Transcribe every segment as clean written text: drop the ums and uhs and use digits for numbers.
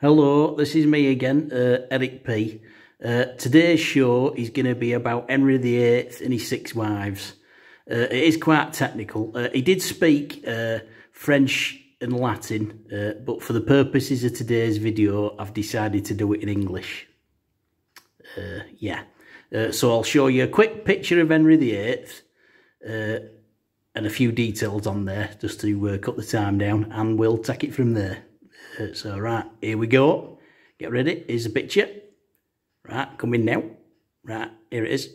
Hello, this is me again, Eric P. Today's show is going to be about Henry VIII and his 6 wives. It is quite technical. He did speak French and Latin, but for the purposes of today's video, I've decided to do it in English. So I'll show you a quick picture of Henry VIII and a few details on there, just to cut the time down, and we'll take it from there. So right, here we go. Get ready. Here's the picture. Right, coming now. Right, here it is.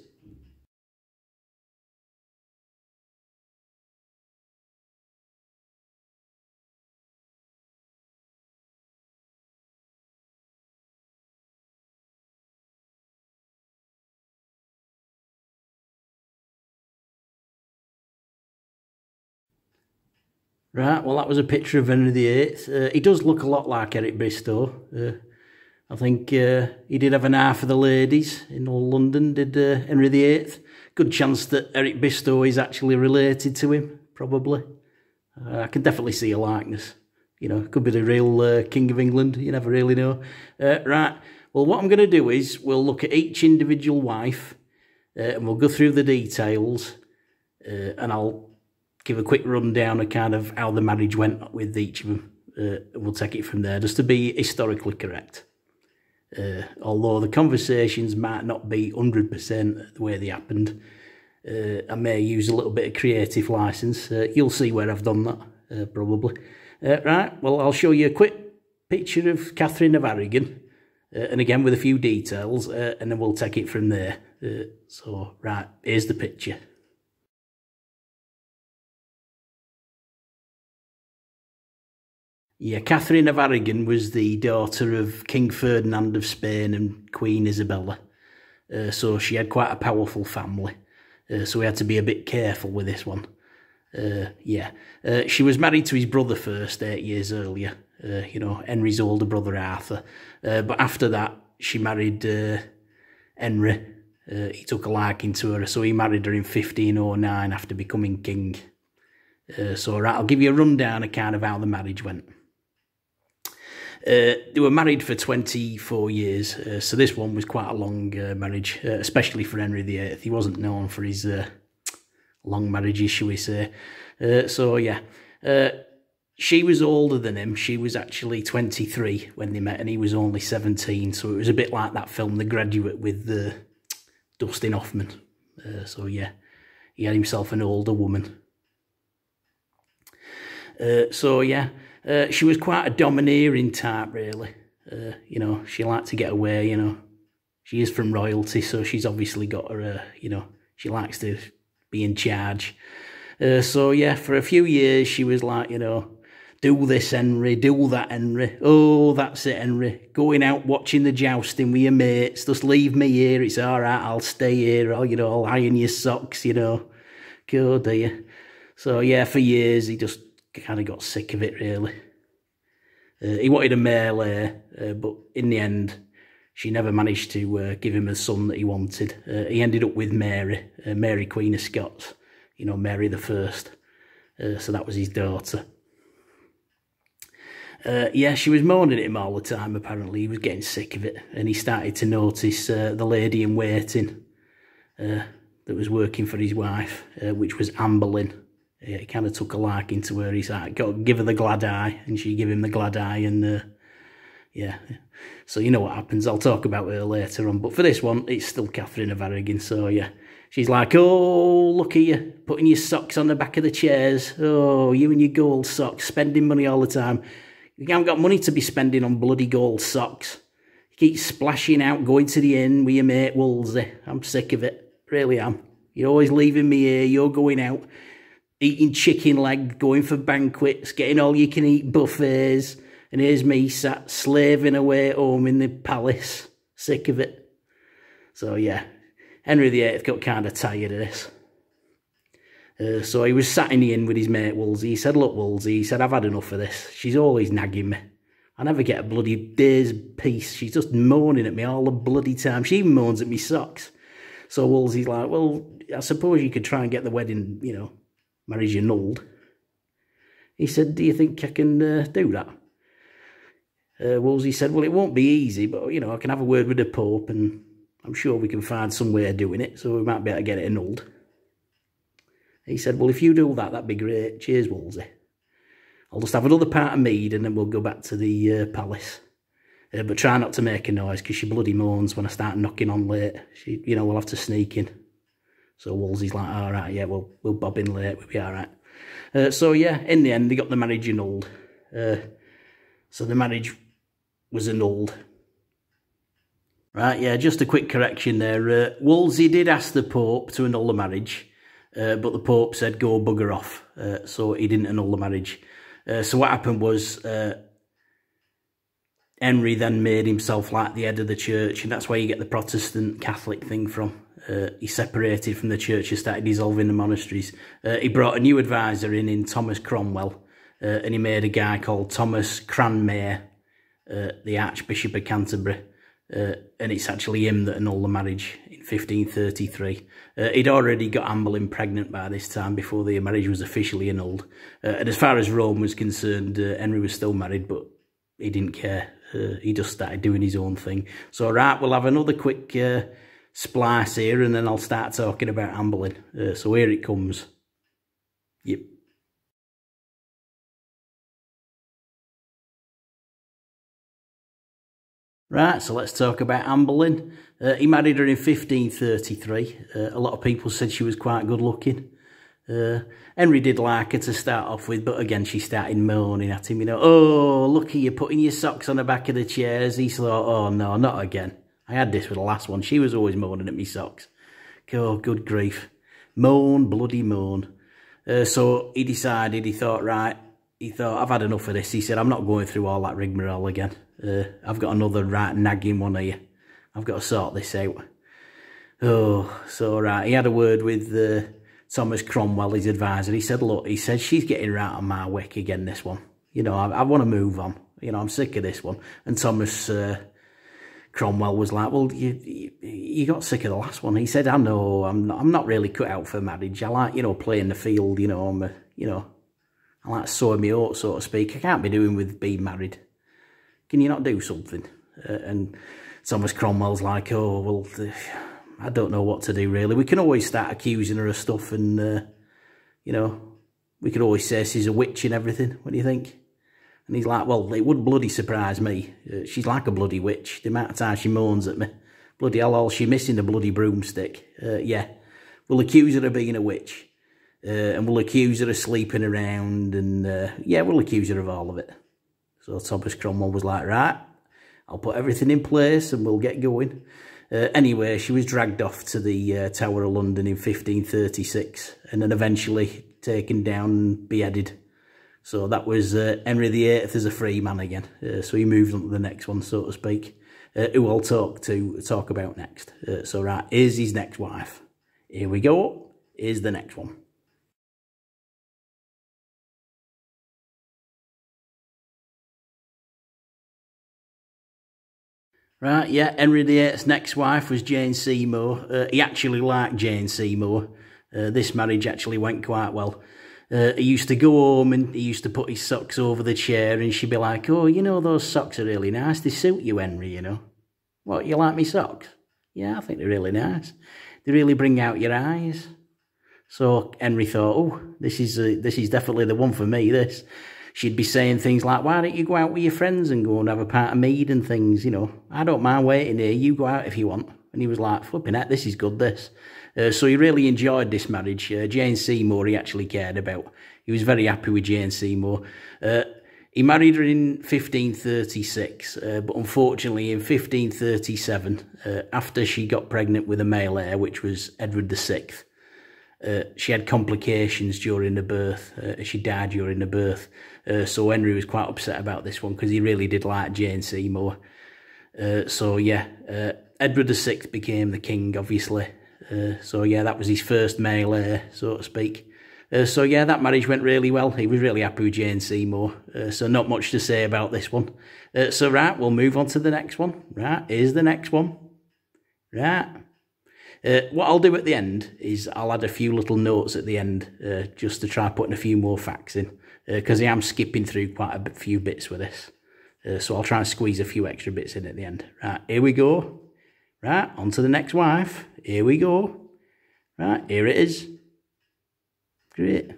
Right, well that was a picture of Venthe E. He does look a lot like Eric Bristow. I think he did have an eye for the ladies in old London, did Henry VIII. Good chance that Eric Bristow is actually related to him, probably. I can definitely see a likeness. You know, could be the real King of England, you never really know. Right, well what I'm going to do is we'll look at each individual wife and we'll go through the details and I'll give a quick rundown of kind of how the marriage went with each of them. We'll take it from there, just to be historically correct. Although the conversations might not be 100% the way they happened, I may use a little bit of creative license. You'll see where I've done that, probably. Right, well, I'll show you a quick picture of Katherine of Aragon, and again with a few details, and then we'll take it from there. So, right, here's the picture. Yeah, Katherine of Aragon was the daughter of King Ferdinand of Spain and Queen Isabella. So she had quite a powerful family. So we had to be a bit careful with this one. She was married to his brother first, 8 years earlier. You know, Henry's older brother Arthur. But after that, she married Henry. He took a liking to her, so he married her in 1509 after becoming king. So right, I'll give you a rundown of kind of how the marriage went. They were married for 24 years, so this one was quite a long marriage, especially for Henry VIII. He wasn't known for his long marriages, shall we say. She was older than him. She was actually 23 when they met, and he was only 17, so it was a bit like that film The Graduate with Dustin Hoffman. He had himself an older woman. She was quite a domineering type, really. You know, she liked to get away, you know. She is from royalty, so she's obviously got her, you know, she likes to be in charge. For a few years, she was like, you know, do this, Henry, do that, Henry. Oh, that's it, Henry. Going out watching the jousting with your mates. Just leave me here, it's all right, I'll stay here. I'll iron your socks, you know. Oh, dear. So, yeah, for years, he just kind of got sick of it, really. He wanted a male heir, but in the end, she never managed to give him a son that he wanted. He ended up with Mary, Mary Queen of Scots, you know, Mary I. So that was his daughter. She was moaning at him all the time, apparently. He was getting sick of it, and he started to notice the lady in waiting that was working for his wife, which was Anne Boleyn. He kind of took a liking to her. He's like, give her the glad eye, and she gave him the glad eye, and so you know what happens. I'll talk about her later on, but for this one, it's still Katherine of Aragon, so yeah. She's like, oh, look at you, putting your socks on the back of the chairs. Oh, you and your gold socks, spending money all the time. You haven't got money to be spending on bloody gold socks. You keep splashing out, going to the inn with your mate Wolsey. I'm sick of it, really am. You're always leaving me here, you're going out, eating chicken leg, going for banquets, getting all you can eat buffets, and here's me sat slaving away at home in the palace. Sick of it. So yeah, Henry VIII got kind of tired of this. So he was sat in the inn with his mate Wolsey. He said, look, Wolsey, he said, I've had enough of this. She's always nagging me. I never get a bloody day's peace. She's just moaning at me all the bloody time. She even moans at me socks. So Wolsey's like, well, I suppose you could try and get the wedding, you know, marriage annulled. He said, do you think I can do that? Wolsey said, well, it won't be easy, but, you know, I can have a word with the Pope and I'm sure we can find some way of doing it, so we might be able to get it annulled. He said, well, if you do that, that'd be great. Cheers, Wolsey. I'll just have another part of mead and then we'll go back to the palace. But try not to make a noise because she bloody moans when I start knocking on late. She, you know, we'll have to sneak in. So Wolsey's like, all right, yeah, we'll bob in late. We'll be all right. So, yeah, in the end, they got the marriage annulled. So the marriage was annulled. Right, yeah, just a quick correction there. Wolsey did ask the Pope to annul the marriage, but the Pope said, go bugger off. So he didn't annul the marriage. So what happened was Henry then made himself like the head of the church, and that's where you get the Protestant Catholic thing from. He separated from the church and started dissolving the monasteries. He brought a new advisor in Thomas Cromwell, and he made a guy called Thomas Cranmer, the Archbishop of Canterbury. And it's actually him that annulled the marriage in 1533. He'd already got Anne Boleyn pregnant by this time before the marriage was officially annulled. And as far as Rome was concerned, Henry was still married, but he didn't care. He just started doing his own thing. So, right, we'll have another quick splice here, and then I'll start talking about Anne Boleyn. So here it comes. Yep. Right, so let's talk about Anne Boleyn. He married her in 1533. A lot of people said she was quite good looking. Henry did like her to start off with, but again, she started moaning at him, you know, oh, look at you putting your socks on the back of the chairs. He thought, oh, no, not again. I had this with the last one. She was always moaning at me socks. Oh, good grief. Moan, bloody moan. So he decided, he thought, I've had enough of this. He said, I'm not going through all that rigmarole again. I've got another right nagging one here. I've got to sort this out. Oh, so right. He had a word with Thomas Cromwell, his advisor. He said, look, he said, she's getting right on my wick again, this one. You know, I want to move on. You know, I'm sick of this one. And Thomas Cromwell was like, well, you got sick of the last one. He said, I know, I'm not really cut out for marriage. I like, you know, playing the field, you know, I like sowing my oats, so to speak. I can't be doing with being married. Can you not do something? And Thomas Cromwell's like, oh, well, I don't know what to do, really. We can always start accusing her of stuff and, you know, we could always say she's a witch and everything. What do you think? And he's like, well, it would bloody surprise me. She's like a bloody witch. The amount of time she moans at me. Bloody hell, all she missing a bloody broomstick. Yeah, we'll accuse her of being a witch. And we'll accuse her of sleeping around. And, yeah, we'll accuse her of all of it. So Thomas Cromwell was like, right, I'll put everything in place and we'll get going. Anyway, she was dragged off to the Tower of London in 1536 and then eventually taken down and beheaded. So that was Henry VIII as a free man again. So he moved on to the next one, so to speak, who I'll talk about next. So right, here's his next wife. Here we go. Here's the next one. Right, yeah, Henry VIII's next wife was Jane Seymour. He actually liked Jane Seymour. This marriage actually went quite well. He used to go home and he used to put his socks over the chair and she'd be like, oh, you know, those socks are really nice. They suit you, Henry, you know. What, you like me socks? Yeah, I think they're really nice. They really bring out your eyes. So Henry thought, oh, this is definitely the one for me, this. She'd be saying things like, why don't you go out with your friends and go and have a part of mead and things, you know. I don't mind waiting here, you go out if you want. And he was like, flipping heck, this is good, this. So he really enjoyed this marriage. Jane Seymour he actually cared about. He was very happy with Jane Seymour. He married her in 1536, but unfortunately in 1537, after she got pregnant with a male heir, which was Edward VI, she had complications during the birth. She died during the birth. So Henry was quite upset about this one because he really did like Jane Seymour. So yeah, Edward VI became the king, obviously. So yeah, that was his first male heir, so to speak. So yeah, that marriage went really well. He was really happy with Jane Seymour. So not much to say about this one. So right, we'll move on to the next one. Right, here's the next one. Right. What I'll do at the end is I'll add a few little notes at the end just to try putting a few more facts in because I am skipping through quite a few bits with this. So I'll try and squeeze a few extra bits in at the end. Right, here we go. Right, on to the next wife. Here we go. Right, here it is. Great.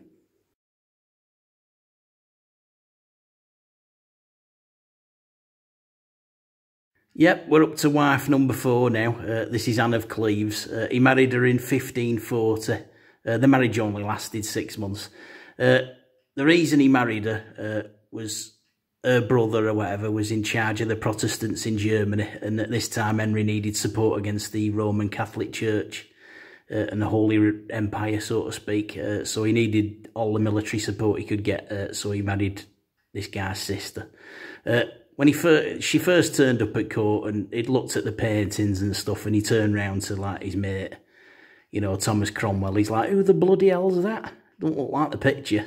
Yep, we're up to wife number 4 now. This is Anne of Cleves. He married her in 1540. The marriage only lasted 6 months. The reason he married her was her brother or whatever was in charge of the Protestants in Germany, and at this time Henry needed support against the Roman Catholic Church and the Holy Empire, so to speak. So he needed all the military support he could get, so he married this guy's sister. When she first turned up at court, and he'd looked at the paintings and stuff, and he turned round to like his mate, you know, Thomas Cromwell. He's like, who the bloody hell's that? Don't look like the picture.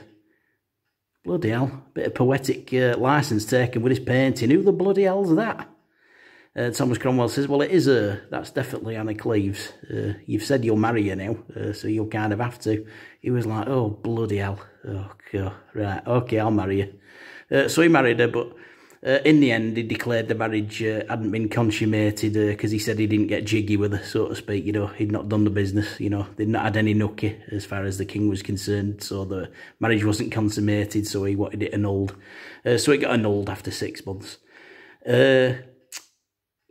Bloody hell, bit of poetic licence taken with his painting. Who the bloody hell's that? Thomas Cromwell says, well, it is her. That's definitely Anne of Cleves. You've said you'll marry her now, so you'll kind of have to. He was like, oh, bloody hell. Oh, God. Right, okay, I'll marry her. So he married her, but in the end, he declared the marriage hadn't been consummated because he said he didn't get jiggy with her, so to speak. You know, he'd not done the business. You know, they'd not had any nookie as far as the king was concerned. So the marriage wasn't consummated, so he wanted it annulled. So it got annulled after 6 months.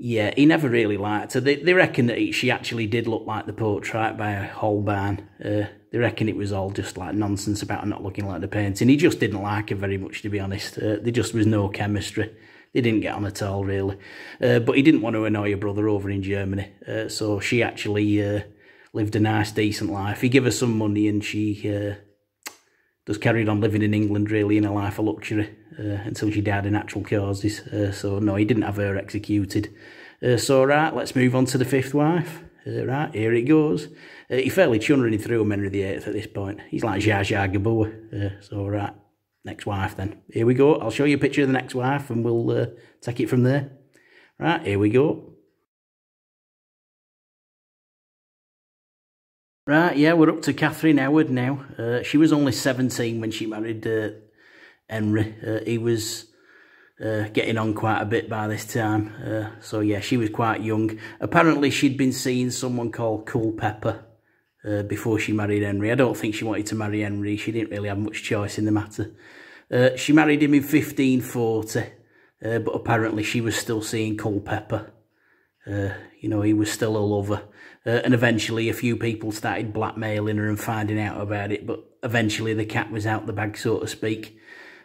Yeah, he never really liked her. They reckon that she actually did look like the portrait by Holbein. They reckon it was all just like nonsense about her not looking like the painting. He just didn't like her very much, to be honest. There just was no chemistry. They didn't get on at all, really. But he didn't want to annoy her brother over in Germany. So she actually lived a nice, decent life. He gave her some money, and she just carried on living in England, really, in a life of luxury until she died of natural causes. So, no, he didn't have her executed. So, right, let's move on to the 5th wife. Right, here it goes. He fairly churning through him, Henry VIII, at this point. He's like Zsa Zsa Gabor. So, right, next wife then. Here we go. I'll show you a picture of the next wife, and we'll take it from there. Right, here we go. Right, yeah, we're up to Katherine Howard now. She was only 17 when she married Henry. He was getting on quite a bit by this time. So, yeah, she was quite young. Apparently, she'd been seeing someone called Culpeper before she married Henry. I don't think she wanted to marry Henry. She didn't really have much choice in the matter. She married him in 1540, but apparently she was still seeing Culpeper. You know, he was still a lover. And eventually a few people started blackmailing her and finding out about it, but eventually the cat was out the bag, so to speak.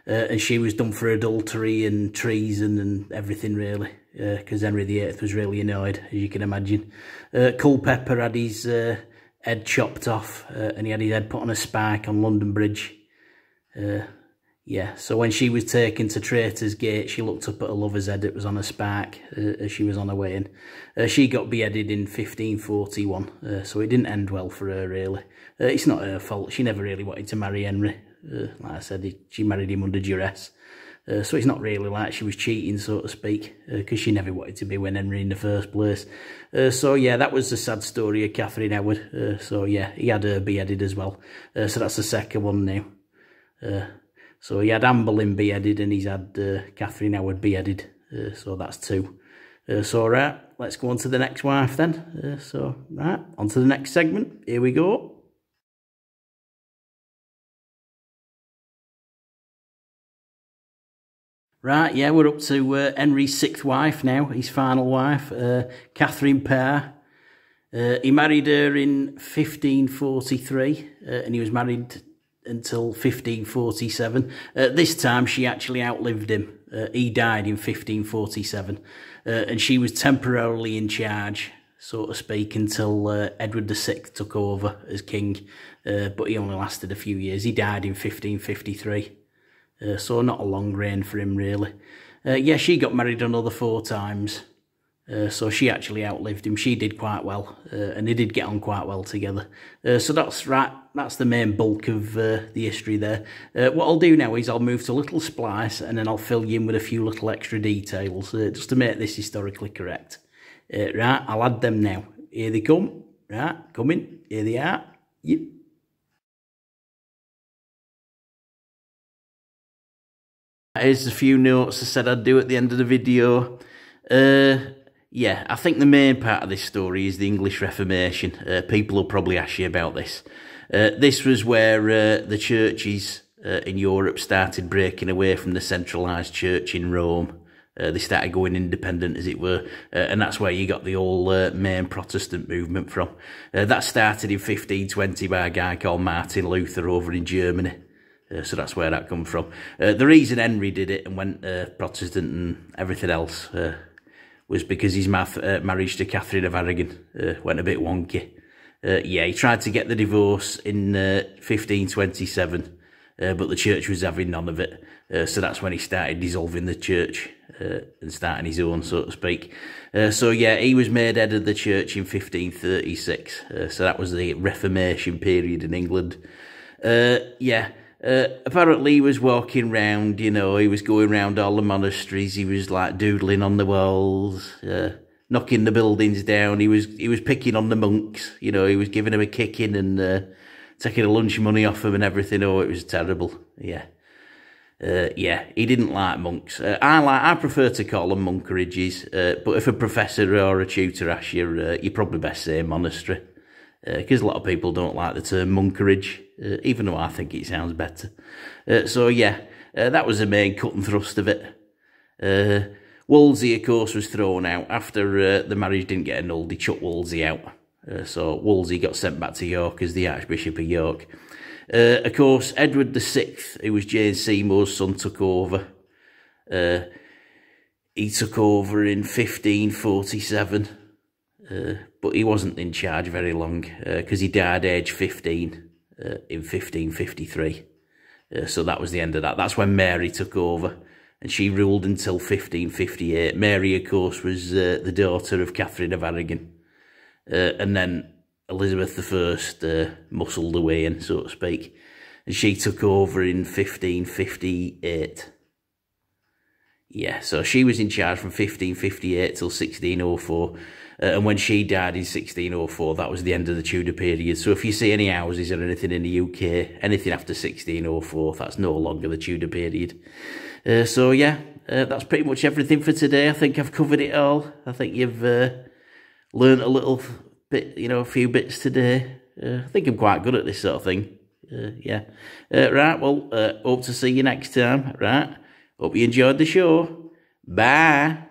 And she was done for adultery and treason and everything, really, because Henry VIII was really annoyed, as you can imagine. Culpeper had his head chopped off, and he had his head put on a spike on London Bridge. Yeah, so when she was taken to Traitor's Gate, she looked up at her lover's head. It was on a spike as she was on her way in. She got beheaded in 1541, so it didn't end well for her, really. It's not her fault. She never really wanted to marry Henry. Like I said, she married him under duress. So it's not really like she was cheating, so to speak, because she never wanted to be with Henry in the first place. So, yeah, that was the sad story of Katherine Howard. So, yeah, he had her beheaded as well. So that's the second one now. So he had Anne Boleyn beheaded, and he's had Katherine Howard beheaded. So that's 2. So, right, let's go on to the next wife then. So, right, on to the next segment. Here we go. Right, yeah, we're up to Henry's 6th wife now, his final wife, Katherine P. He married her in 1543, and he was married until 1547. This time, she actually outlived him. He died in 1547, and she was temporarily in charge, so to speak, until Edward VI took over as king, but he only lasted a few years. He died in 1553. So not a long reign for him, really. Yeah, she got married another 4 times. So she actually outlived him. She did quite well, and they did get on quite well together. So that's right. That's the main bulk of the history there. What I'll do now is I'll move to a little splice, and then I'll fill you in with a few little extra details, just to make this historically correct. Right, I'll add them now. Here they come. Right, coming. Here they are. Yep. Here's a few notes I said I'd do at the end of the video. Yeah, I think the main part of this story is the English Reformation. People will probably ask you about this. This was where the churches in Europe started breaking away from the centralised church in Rome. They started going independent, as it were, and that's where you got the old main Protestant movement from. That started in 1520 by a guy called Martin Luther over in Germany. So that's where that comes from. The reason Henry did it and went Protestant and everything else was because his marriage to Katherine of Aragon went a bit wonky. Yeah, he tried to get the divorce in 1527, but the church was having none of it. So that's when he started dissolving the church and starting his own, so to speak. So yeah, he was made head of the church in 1536. So that was the Reformation period in England. Yeah. Apparently he was walking round, you know, he was going round all the monasteries, he was like doodling on the walls, knocking the buildings down, he was picking on the monks, you know, he was giving them a kicking and taking the lunch money off them and everything. Oh, it was terrible, yeah. Yeah, he didn't like monks. I prefer to call them monkerages, but if a professor or a tutor asks you, you probably best say monastery. Because a lot of people don't like the term monkerage, even though I think it sounds better. So yeah, that was the main cut and thrust of it. Wolsey, of course, was thrown out. After the marriage didn't get annulled, he chucked Wolsey out. So Wolsey got sent back to York as the Archbishop of York. Of course, Edward VI, who was Jane Seymour's son, took over. He took over in 1547. But he wasn't in charge very long because he died age 15 in 1553. So that was the end of that. That's when Mary took over and she ruled until 1558. Mary, of course, was the daughter of Katherine of Aragon. And then Elizabeth I muscled away in, so to speak. And she took over in 1558. Yeah, so she was in charge from 1558 till 1604. And when she died in 1604, that was the end of the Tudor period. So if you see any houses or anything in the UK, anything after 1604, that's no longer the Tudor period. So yeah, that's pretty much everything for today. I think I've covered it all. I think you've learnt a little bit, you know, a few bits today. I think I'm quite good at this sort of thing. Yeah. Right, well, hope to see you next time. Right. Hope you enjoyed the show. Bye.